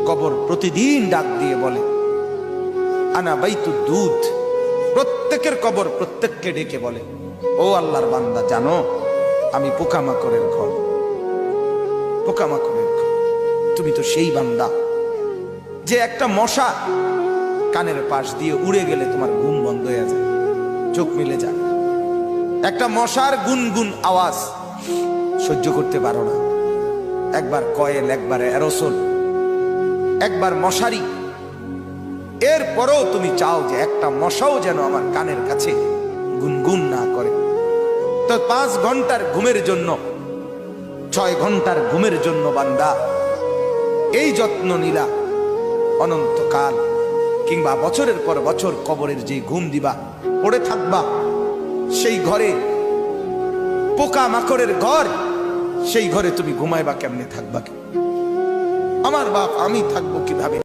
কবর প্রতিদিন ডাক দিয়ে বলে আনা বাইতুদ দুধ। প্রত্যেকের কবর প্রত্যেককে ডেকে বলে, ও আল্লাহর বান্দা, জানো আমি পোকামাকড়ের ঘর, পোকামাকড়ের ঘর। তুমি তো সেই বান্দা যে একটা মশা কানের পাশ দিয়ে উড়ে গেলে তোমার ঘুম বন্ধ হয়ে যায়, চোখ মিলে যায়। একটা মশার গুনগুন আওয়াজ সহ্য করতে পারো না। একবার কয়েল, একবার অ্যারোসোল, একবার মশারি, এরপরও তুমি চাও যে একটা মশাও যেন আমার কানের কাছে গুনগুন না করে। তো 5 ঘন্টার ঘুমের জন্য, 6 ঘন্টার ঘুমের জন্য বান্দা এই যত্ন নিলা, অনন্তকাল কিংবা বছরের পর বছর কবরের যে ঘুম দিবা, পড়ে থাকবা সেই ঘরে, পোকা মাকড়ের ঘর, সেই ঘরে তুমি ঘুমাইবা কেমনে, থাকবা? আমার বাপ, আমি থাকবো কিভাবে?